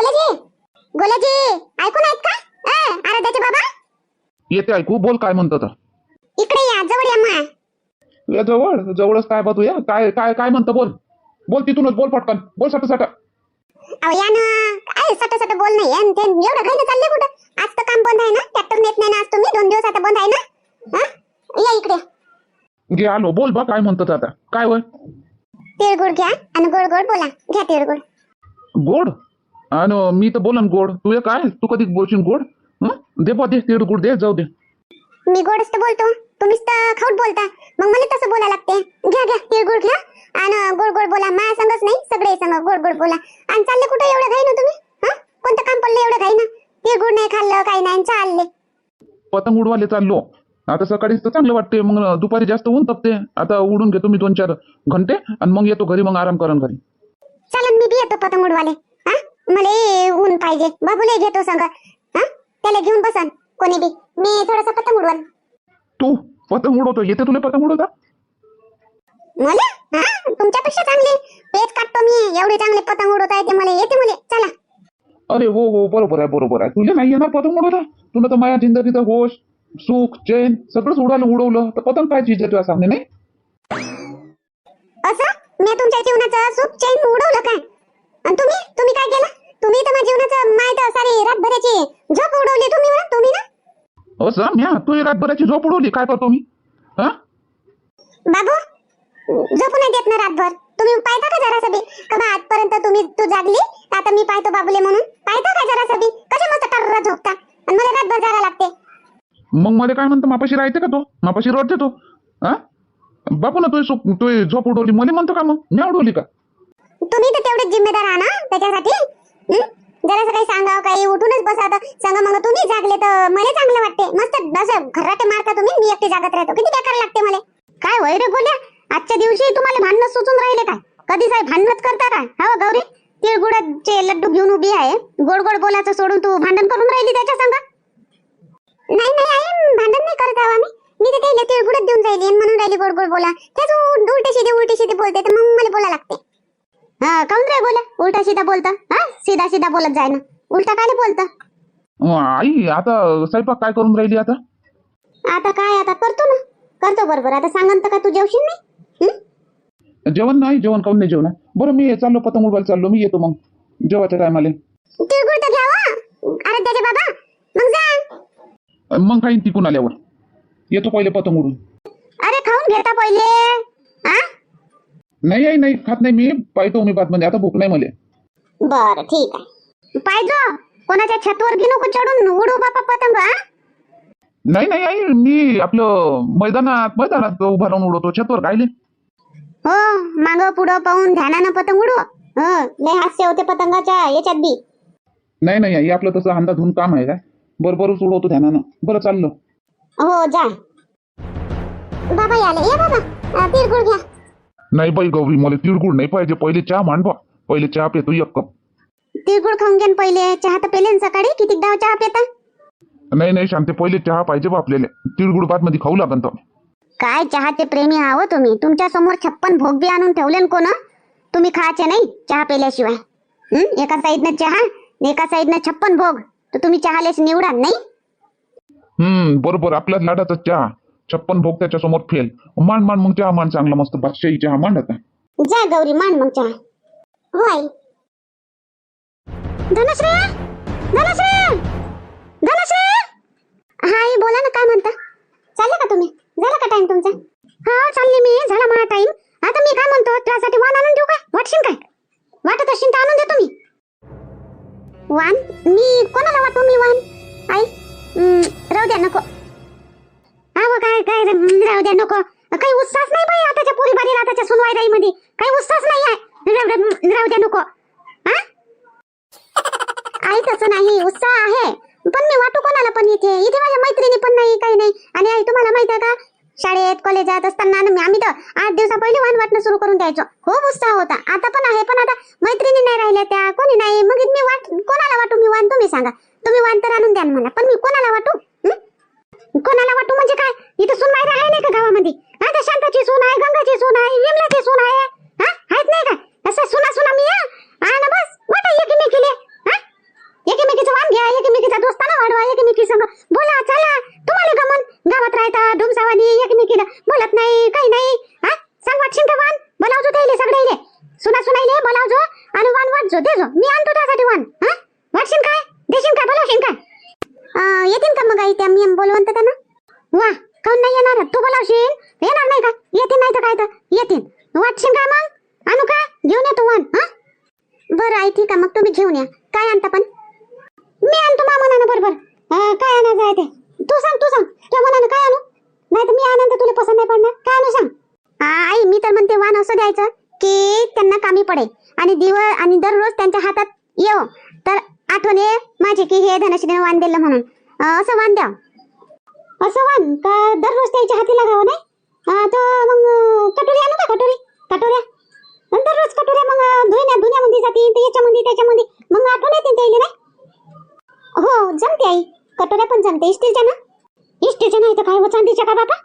गोल्याजी गोल्याजी ऐकून आहेत का? आराध्याचे बाबा येते ऐकू. बोल काय म्हणतो तर. इकडे या, जवळ या मा. या जवळ जवळच काय बा तू? या काय काय काय म्हणतो? बोल बोल, तिथूनच बोल पटकन बोल. सट सट. अहो या ना, काय सट सट बोल नाही. आणि ते एवढं घाईनं चालले कुठं? आज तर काम बंद आहे ना, ट्रॅक्टर नेत नाही ना आज तुम्ही. 2 दिवस आता बंद आहे ना. हा या इकडे. घे आलो. बोल बा काय म्हणतो आता. काय होय? तिळगुळ घ्या आणि गोड गोड बोला. घ्या तिळगुळ. गोड? आणि मी तर बोलन गोड. तू ये काय, तू कधी बोलशील गोड? दे बा, दे तिळगुळ दे. जाऊ दे. मी गोडच तर बोलतो, तुम्हीच तर खाऊट बोलता. मग मला तसं बोला लागते. घ्या घ्या तिळगुळ घ्या आणि गोड गोड बोला. माझ्या संगच नाही, सगळे संग गोड गोड बोला. आणि चालले कुठे एवढं घाई ना तुम्ही? हा कोणतं काम पडलं एवढं घाई ना? तिळगुळ नाही खाल्लं काही नाही चालले. पतंग उडवाले चाललो. आता सकाळीच तर चांगलं वाटते, मग दुपारी जास्त ऊन तपते. आता उडून घेतो मी 2-4 घंटे आणि मग येतो घरी. मग आराम करन घरी. चलन मी बी येतो पतंग उडवाले. हा मला ऊन पाहिजे. बाबूले घेतो संग. हा त्याला घेऊन बसन कोणी बी. मी थोडंसं पतंग उडवाल. तू पतंग उडवतो? येते तुला पतंग उडवता? मला हा तुमच्यापेक्षा चांगले पेच काढतो मी. एवढे चांगले पतंग उडवता येते मला. येते मुले. चला. अरे हो हो, बरोबर आहे बरोबर आहे. तुला नाही येणार पतंग उडवता? तुला तर माझ्या जिंदगीचं होश सुख चैन सगळंच उडवलं तर पतंग काय चीज आहे तुझ्या सामने? नाही असं मी तुमच्या जीवनाचं सुख चैन उडवलं काय? आणि तुम्ही काय केलं? तुम्ही तर माझ्या जीवनाचं माहित सारी रातभराची झोप उडवली तुम्ही ना. असं म्या तू रातभराची झोप उडवली? काय करतो मी? हा बाबू झोपू नाही देत ना रातभर. तुम्ही पाहता का जरा सभी का बा आजपर्यंत तू जागली, आता मी पाहतो बाबूले म्हणून. पाहता का जरा सभी कशा मस्त टर्रा झोपता आणि मला रातभर जागा लागते. मग मला काय म्हणतो? मापाशी राहते का तो? मापाशी रडते तो? हा बापू ना तू झोप उडवली मला म्हणतो का? मग मी उडवली का? तुम्ही तर तेवढेच जिम्मेदार आहा ना त्याच्यासाठी. जरासं काही सांगावं काही उठूनच बसा. तर सांगा मग तुम्ही जागले तर मला चांगलं वाटते. मस्त असं घराटे मारता तुम्ही. मी एकटी जागत राहतो. किती बेकार लागते मला. काय होय रे गोल्या, आजच्या दिवशी तुम्हाला भांडण सुचून राहिले काय? कधी साहेब भांडणच करता काय? हा गौरी तिळगुळाचे लड्डू घेऊन उभी आहे. गोड गोड बोलायचं सोडून तू भांडण करून राहिली त्याच्या संग. नाही नाही आई भांडण नाही करत आहो आम्ही. मी तर त्याला तिळगुळच देऊन राहिली म्हणून राहिली गोड गोड बोला. त्याच उलटे सीधे बोलते तर मग मला बोला लागते. हा काऊन रे बोला उलटा सीधा बोलता? हा सीधा सीधा बोलत जाय ना. उलटा काय बोलता? आई आता स्वयंपाक काय करून राहिली आता? आता काय आता करतो ना. करतो बरोबर. आता सांगन तर का तू जेवशील नाही? जेवण नाही? जेवण काऊन नाही जेवण? बरं मी चाललो पतंग उडवायला चाललो. मी येतो मग जेवायच्या टायमाला. तिळगुळ तर घ्यावा आराध्याचे बाबा. मग जा. मग काही तिकून आल्यावर येतो पहिले पतंग उडून. अरे खाऊन घेता पहिले. हा नाही आई नाही खात नाही मी. पाहतो मी बातमध्ये. आता भूक नाही मला. बरं ठीक आहे. पाहिजो कोणाच्या छतवर घे नको चढून उडू बापा पतंग. हा नाही नाही आई मी आपलं मैदानात उभा राहून उडवतो. छतवर राहिले. हो माग पुढं पाहून ध्यानानं पतंग उडवा. लय हास्य होते पतंगाच्या याच्यात बी. नाही नाही आई आपलं तसं अंदाधून काम आहे काय? बरोबरच उडवतो ध्यानानं. बरं चाललो. हो जा. बाबा याले या बाबा तिळगुळ घ्या. नाही बाई गौरी मला तिळगुळ नाही पाहिजे. पहिले चहा मांडवा. पहिले चहा पितो 1 कप. तिळगुळ खाऊन घ्या पहिले. चहा तर पेले ना सकाळी. किती डाव चहा पिता? नाही नाही शांते पहिले चहा पाहिजे बा आपल्याला. तिळगुळ बात मध्ये खाऊ लागन तर. काय चहाचे प्रेमी आहो तुम्ही. तुमच्या समोर 56 भोग बी आणून ठेवले कोण? तुम्ही खायचे नाही चहा पेल्याशिवाय. एका साईडनं चहा एका साईडनं 56 भोग. तर तुम्ही चहालेच निवडा नाही. बरोबर आपल्याच लाटाचा चहा 56 भोग त्याच्या समोर फेल. मांड मग चहा मांड चांगला मस्त बादशाही चहा मांड आता. जा गौरी मांड मग चहा. होय धनश्री हाय बोला ना काय म्हणता? चालले का तुम्ही? झाला का टाइम तुमचा? हा चालले मी. झाला माझा टाइम. आता मी काय म्हणतो त्यासाठी वाण आणून देऊ का? वाटशील काय? वाटत असेल तर आणून देतो मी वाण. मी कोणाला वाटू मी वाण? आई राहू द्या नको. हा काय काय राहू द्या नको. काही उत्साह नाही बाई आताच्या पोरी बारीला. आताच्या सुनवाई मध्ये काही उत्साह नाही आहे. राहू द्या नको. हा आई तसं नाही उत्साह आहे. पण मी वाटू कोणाला? पण इथे माझ्या मैत्रिणी पण नाही काही नाही. आणि आई तुम्हाला माहित आहे का शाळेत कॉलेजात असताना आम्ही तर 8 दिवसा पहिले वाण वाटणं सुरू करून द्यायचो. खूप उत्साह होता. आता पण आहे पण आता मैत्रिणी नाही राहिल्या त्या कोणी नाही. मग मी कोणाला वाटू मी वाण? तुम्ही सांगा. तुम्ही वाण तर आणून द्या मला. पण मी कोणाला वाटू? कोणाला वाटू म्हणजे काय? इथं सुनवाई राहिले का गावामध्ये? आता शांताची सून आहे, गंगाची सून आहे, विमलाची सून आहे. हा आहेत नाही का? असं सुना मी ना बस वाटा एकमेकीले. दोस्ताना वाढवा एकमेकी संग बोला चला तुम्हाला गमन गावात राहता धुमसावानी एकमेकीला बोलत नाही काही नाही हा सांग वाटशील का वाण बोलावजो त्याले सगळ्याले सुना सुनाईले बोलावजो आणि वाण वाटजो देजो मी आणतो त्यासाठी वाण हा वाटशील काय देशील काय बोलावशील काय येतील का मग आई त्या मी बोलवंत त्यांना वा काऊन नाही येणार तू बोलावशील येणार नाही का येतील नाही तर काय तर येतील वाटशील काय मग आणू का घेऊन येतो वाण हा बरं आई ठीक आहे मग तुम्ही घेऊन या काय आणता पण मी आणतो मामानं बरोबर काय आणायचं आहे ते तू सांग तुझ्या मनानं काय आणू नाही तर मी आणून तर तुला पसंत नाही पडणार काय आणू सांग आई मी तर म्हणते वाण असं द्यायचं की त्यांना कामी पडेल आणि दिवस आणि दररोज त्यांच्या हातात येऊ तर आठवण ये माझी की हे धनश्रीने वाण दिलं म्हणून असं वाण द्या असं वाण का दररोज त्याच्या हाती लागावं नाही तर मग कटोरी आणू का कटोऱ्या दररोज कटोऱ्या मग धुण्यामध्ये जातील याच्यामध्ये त्याच्यामध्ये मग आठवण येते त्याला नाही हो जमते आई कटोऱ्या पण जमते स्टीलच्या ना स्टीलच्या नाही तर काय चांदीच्या का बाबा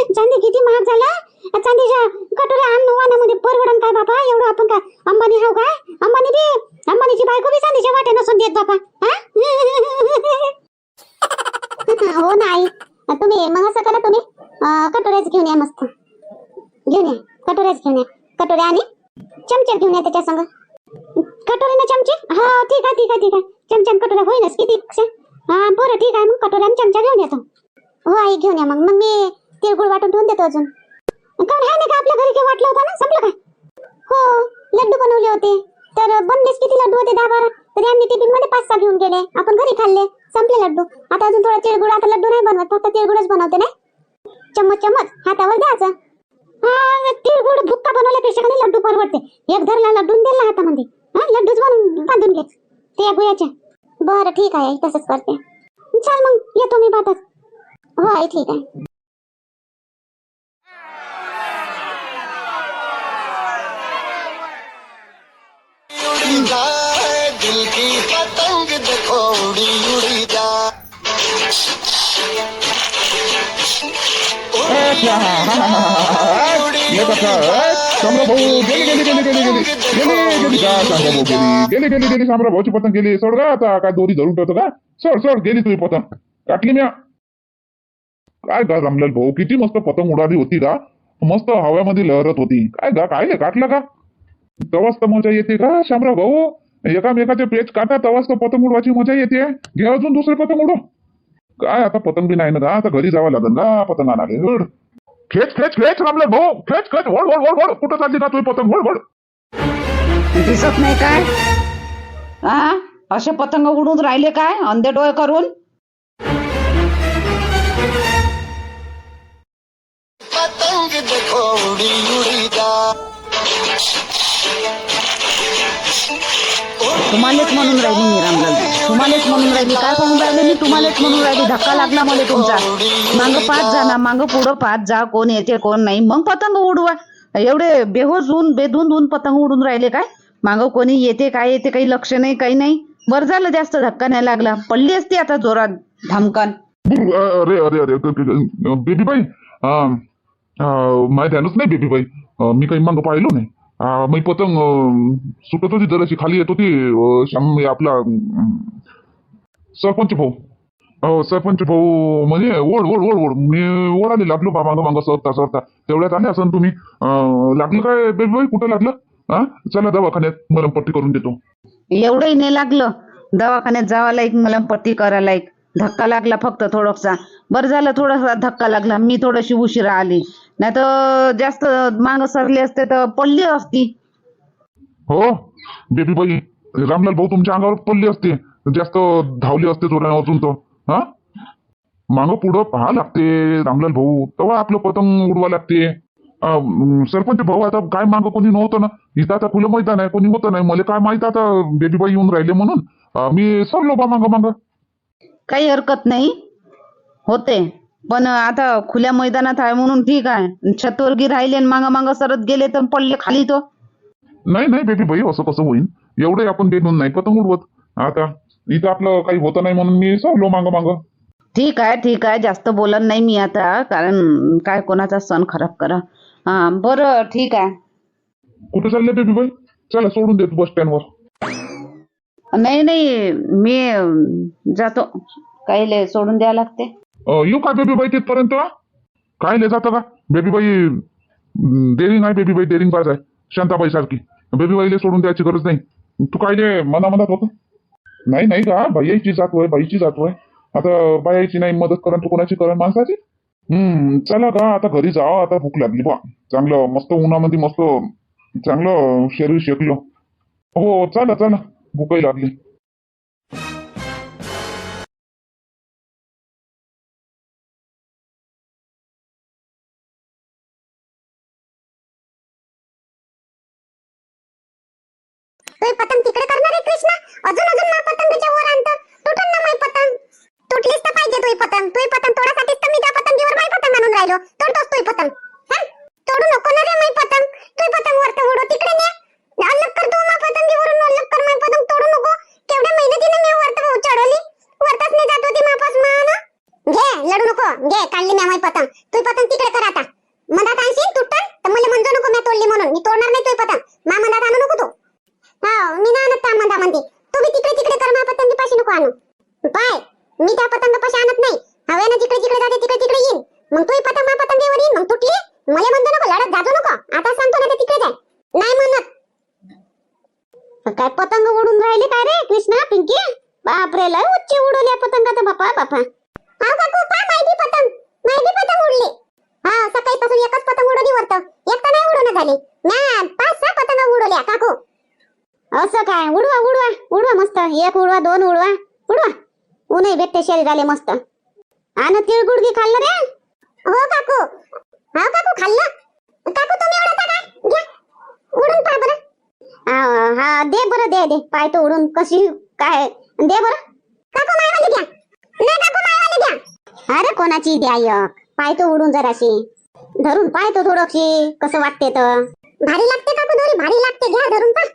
चांदी किती महाग झाला चांदीच्या कटोऱ्या आणून वाणामध्ये परवडन काय बाबा एवढं आपण काय अंबानी हाव काय अंबानीची बायको बी चांदीच्या वाट्या नसून देत बाबा हो नाही तुम्ही मग असं करा तुम्ही कटोऱ्याच घेऊन या मस्त घेऊन या कटोऱ्याच घेऊन या कटोऱ्या आणि चमचे घेऊन या त्याच्या संग कटोरी ना चमचे हा ठीक आहे चमच्यान कटोऱ्या होईनच किती हा बरं ठीक आहे मग कटोऱ्या आणि चमचा घेऊन येतो हो आई घेऊन या मग मी तिळगुळ वाटून ठेवून देतो अजून कारण आहे ना का आपल्या घरी काही वाटलं होतं ना संपलं का हो लड्डू बनवले होते तर बनलेच किती लड्डू होते 10-12 तरी आम्ही टिफिन मध्ये 5-6 घेऊन गेले आपण घरी खाल्ले संपले लड्डू आता अजून थोडा तिळगुळ आता लड्डू नाही बनवत फक्त तिळगुळच बनवते नाही चम्मच हातावर द्यायचं हा तिळगुळ भुक्का बनवल्यापेक्षा कधी लड्डू परवडते एक धरला लड्डून दिला हातामध्ये हा लड्डूच बनवून बांधून घे ते गुळाच्या बरं ठीक आहे तसंच करते चल मग येतो मी बातात हो आई ठीक आहे दिल की पतंग देखो उड़ी उड़ी जा ये कसा शामराव भाऊ गेली शामराव भाऊची पतंग गेली सोड का आता काय दोरी धरून ठेवतो का सोड गेली तुझी पतंग काटली म्या काय गा रामलाल भाऊ किती मस्त पतंग उडाली होती का मस्त हव्यामध्ये लहरत होती काय गा काय काटलं का तवाच तर मजा येते का शामराव भाऊ एकामेकाचे पेच काटा तवाच तर पतंग उडवायची मजा येते घे अजून दुसरे पतंग उडव काय आता पतंग बी नाही ना का आता घरी जावं लागेल ना पतंग आणाले खेच रामलाल भाऊ खेच ओढ कुठं चालली का तुझी पतंग ओढ दिसत नाही काय हा असे पतंग उडून राहिले काय अंधे डोळे करून पतंग देखो उड़ी उड़ी जा तुम्हालेच म्हणून राहिली मी रामलाल तुम्हालेच म्हणून राहिली काय म्हणून राहिली मी तुम्हालेच म्हणून राहिली धक्का लागला मला तुमचा मागं पाच जा ना मागं पुढं पाच जा कोण येते कोण नाही मग पतंग उडवा एवढे बेहोश होऊन बेधून पतंग उडून राहिले काय मागं कोणी येते काय येते काही लक्ष नाही काही नाही बरं झालं जास्त धक्का नाही लागला पडली असती आता जोरात धमकान अरे बेबीबाई माहिती ध्यानच नाही बेबीबाई मी काही मागं पाहिलो नाही मी पतंग सुटत होती जराशी खाली येत होती आपला सरपंच भाऊ म्हणजे ओढ मी ओढाले लागलो मागं सरता तेवढ्यात आले असं तुम्ही लागलं काय बेबीबाई कुठं लागलं हा चला दवाखान्यात मलमपट्टी करून देतो एवढंही नाही लागलं दवाखान्यात जावा लाईक मलमपट्टी करा लाईक धक्का लागला फक्त थोडासा बरं झालं थोडासा धक्का लागला मी थोडीशी उशिरा आली नाही तर जास्त माग सरली असते तर पडली असती हो बेबीबाई रामलाल भाऊ तुमच्या अंगावर पडली असते जास्त धावली असते जोराने अजून तो हा मागं पुढं पहा लागते रामलाल भाऊ तेव्हा आपलं पतंग उडवा लागते सरपंच भाऊ आता काय मागं कोणी नव्हतं ना इथं आता खुलं मैदान आहे कोणी होतं नाही मला काय माहित आता बेबीबाई येऊन राहिले म्हणून मी सरलो बा मागं काही हरकत नाही होते पण आता खुल्या मैदानात आहे म्हणून ठीक आहे छतवरगी राहिले आणि मागं सरत गेले तर पडले खाली तो नाही बेबीबाई असं कसं होईल एवढे आपण बेनून नाही पतंग उडवत आता इथं आपलं काही होतं नाही म्हणून मी सरलो मागं ठीक आहे जास्त बोलत नाही मी आता कारण काय कोणाचा सण खराब करा हा बरं ठीक आहे कुठे चालले बेबीबाई चला सोडून देतो बस स्टँडवर नाही नाही मी जातो. काहीले सोडून द्यावं लागते. येऊ का बेबीबाई तिथपर्यंत? काय ले जातं का बेबीबाई? डेरिंग आहे बेबीबाई, डेरिंग पास आहे शांताबाई सारखी. बेबीबाईला सोडून द्यायची गरज नाही. तू काय ले मनात होतं? नाही नाही का, बाईची जातोय, बाईची जातोय. आता बायाची नाही मदत करण तू कोणाची करण माणसाची? चला का आता घरी जावं, आता भूक लागली बा. चांगलं मस्त उन्हामध्ये मस्त चांगलं शरीर शेकलो. हो चला चला, भूकही लागली. तू पतंग तिकडे करणार आहे कृष्णा? अजून अजून मा पतंगीच्या वर आणतं. तुटन ना माय पतंग. तुटलीच तर पाहिजे तुही पतंग. तुही पतंग तोडासाठीच तर मी त्या पतंगीवर माय पतंग आणून राहिलो. तोडतोस तुही पतंग? हा? तोडू नको ना रे माय पतंग. तुही पतंग वर तर उडव, तिकडे ने. अलग कर तू मा पतंगीवरून, अलग कर माय पतंग. तोडू नको. केवढ्या मेहनतीने मी वर तर चढवली. वरतच नाही जात होती मापास मा ना. घे लढू नको, घे काढली मी माय पतंग. तुही पतंग तिकडे कर आता. मधात आणशील तुटन तर मला म्हणजो नको मी तोडली म्हणून. मी तोडणार नाही तुही पतंग. मा मधात आणू नको तू. हा मी ना आणत त्या मंदामध्ये. तू बी तिकडे तिकडे कर, मा पतंगी पाशी नको आणू. पाय मी त्या पतंग पाशी आणत नाही. हवेनं जिकडे जिकडे जाते तिकडे तिकडे येईन. मग तू पतंग मा पतंगीवर येईन, मग तुटली मला म्हणतो नको, लढत जाजो नको. आता सांगतो ना, तिकडे जाय. नाही म्हणत. काय पतंग उडून राहिले काय रे कृष्णा पिंकी? बापरे लय उच्च उडवल्या पतंग आता बापा बापा. हा काकू पा माहिती पतंग उडली. हा सकाळीपासून एकच पतंग उडवली वरतं. एक तर नाही उडवणं झाली. म्या 5-6 पतंग उडवल्या काकू. असं काय? उडवा उडवा उडवा मस्त. एक उडवा, 2 उडवा उडवा. ऊनही भेटते शरीराले मस्त. आणि तिळगुळ घे खाल्लं रे? हो काकू. हा काकू खाल्लं. काकू तुम्ही उडवता काय? घ्या उडून पहा बरं. हा दे बरं, दे पाय तो उडून कशी काय दे बरं. काकू मायवाली द्या. नाही काकू मायवाली द्या. अरे कोणाची द्या एक. पाय तो उडून जराशी धरून पाय तो थोडीशी कसं वाटते तर. भारी लागते काकू, दोरी भारी लागते. घ्या धरून पहा.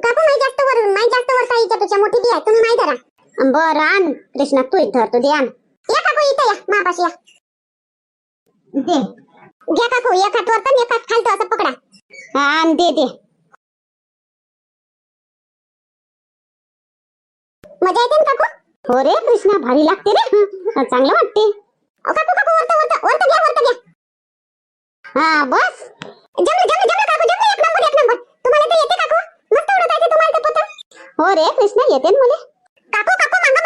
काकू माई जास्त वर साईच्यापेक्षा मोठी बी आहे. तुम्ही माई धरा. बरं आण कृष्णा, तू धर, तू दे आण. या काकू इथं या मापाशी या. दे घ्या काकू, एक हात वरतं एक हात खालतं असं पकडा. आण दे. मजा येते ना काकू? हो रे कृष्णा भारी लागते रे. चांगलं वाटते. काकू वरतं घ्या. हा बस. जमलं काकू, जमलं. एक नंबर. तुम्हाला तर येते काकू? मस्त उडत आहे तुम्हाला ते पतंग. हो रे कृष्णा येते ना मला. काकू मांग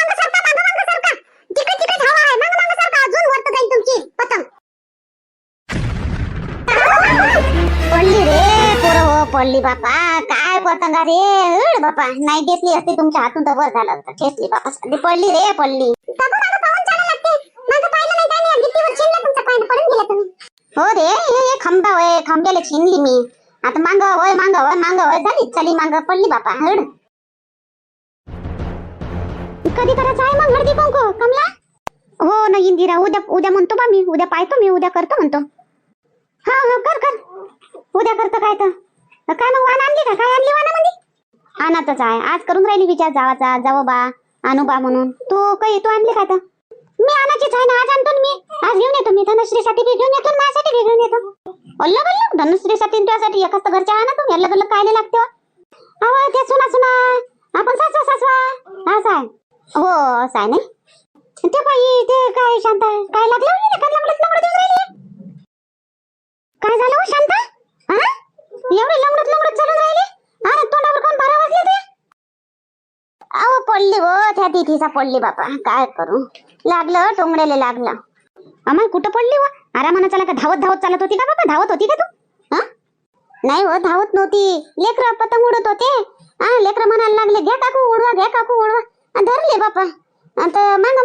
सरका. तिकडे धावा आहे. मांग सरका. अजून वरतं जाईल तुमची पतंग. पडली रे पोरं, हो पडली बापा. काय पतंगा रे. उड बापा. नाही ठेसली असते तुमच्या हातून तर वर झालं असतं. ठेसली बापा, पडली रे पडली. काकू मागं पाहून चालायला लागते. मागं पाहिलं नाही काय नाही, गिट्टीवर छिनलं तुमचं पाय, पडून गेला तुम्ही. हो रे हे खांबा होय, खांब्याला छिनली मी. आता मांग होय झाली चली मांग पडली बापा. हड कधी करायचं आहे मग हळदी कुंकू कमला? हो ना इंदिरा, उद्या म्हणतो बा मी. उद्या पाहतो मी, उद्या करतो म्हणतो. हा कर उद्या करतो. काय तर काय मग वाण आणली का? काय आणली वाणामध्ये? आणतच आहे. आज करून राहिली विचार जावाचा, जावं बा आणू बा म्हणून. तू आणली काय तर? मी आणायचीच आहे ना. आज आणतो मी. आज घेऊन येतो मी. धनश्रीसाठी बी घेऊन येतो, माझ्यासाठी बी घेऊन येतो. अलग धनश्रीसाठी त्यासाठी एकच तर घरच्या आणा तुम्ही. अलग कायले लागते अहो ते सुना आपण सासवा असं आहे. हो असं आहे नाही. ते बाई ते काय शांता काय लागलं? काय झालं हो शांता? हा एवढे लंगडत चालून राहिले. अरे तोंडावर कोण 12 वाजले ते? अहो पडली हो, त्या तिथीचा पडली बापा. काय करू, लागलं टोंगड्याला लागलं. अमाय कुठं पडली हो? आरामानं चला का? धावत चालत होती का बाबा? धावत होती का तू? हा नाही हो धावत नव्हती. लेकरं पतंग उडत होते. लेकरं म्हणायला लागले घ्या काकू उडवा. धरले बापा. आता मांग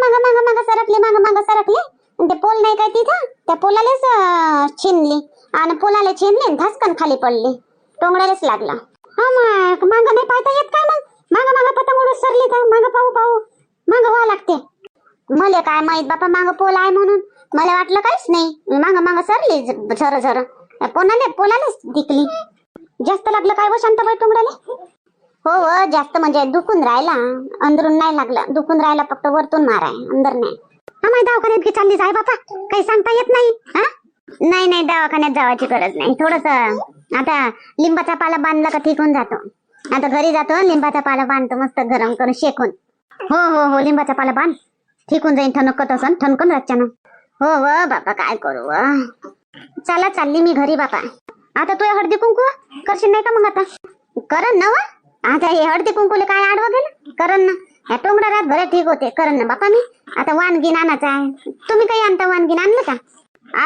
सरकले. ते पोल नाही काय तिथं, त्या पोलालेच छिनली आणि पोलाला छिनली धसकन खाली पडली. टोंगड्यालाच लागला. हा मांग नाही पाहता येत काय मग? मांग पतंग उडत सरली तर मांग पाहू मांग व्हा लागते. मला काय माहित बापा मांग पोल आहे म्हणून. मला वाटलं काहीच नाही. मांग सरली झर पोलालेच दिकली. जास्त लागलं काय व शांताबाई टोंगड्याला? हो जास्त म्हणजे दुखून राहिला. अंदरून नाही लागलं, दुखून राहिला फक्त वरतून माराय, अंदर नाही. आम्हाला दवाखान्यात की चालली जाय बापा, काही सांगता येत नाही. नाही दवाखान्यात जावायची गरज नाही. थोडस आता लिंबाचा पाला बांधला का ठीक होऊन जातो. आता घरी जातो, लिंबाचा पाला बांधतो मस्त गरम करून शेकून. हो हो हो, लिंबाचा पाला बांध, ठिकून जाईन. ठणकत असन, ठणकन रातच्यानं. हो व बापा, काय करू व. चला चालली मी घरी बापा. आता तू हळदी कुंकू करशील नाही का मग? आता करन ना व. आता हे हळदी कुंकूले काय आडवं गेलं, करन ना. ह्या टोंगडा रात घरी ठीक होते, करन ना बापा मी. आता वानगीन आणायचं आहे. तुम्ही काही आणता वानगीन आणलं का?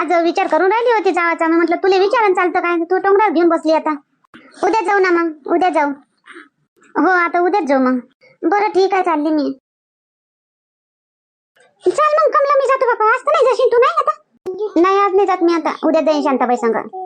आज विचार करून राहिली होती जावाचा. मी म्हटलं तुला विचारून चालतं काय, तू टोंगडा घेऊन बसली. आता उद्या जाऊ ना मग, उद्या जाऊ. हो आता उद्याच जाऊ मग. बरं ठीक आहे, चालली मी. चल मग कमला, मी जातो बापा. आज तर नाही जाशील तू? नाही आता नाही, आज नाही जात मी. आता उद्या जाईन शांताबाई संग.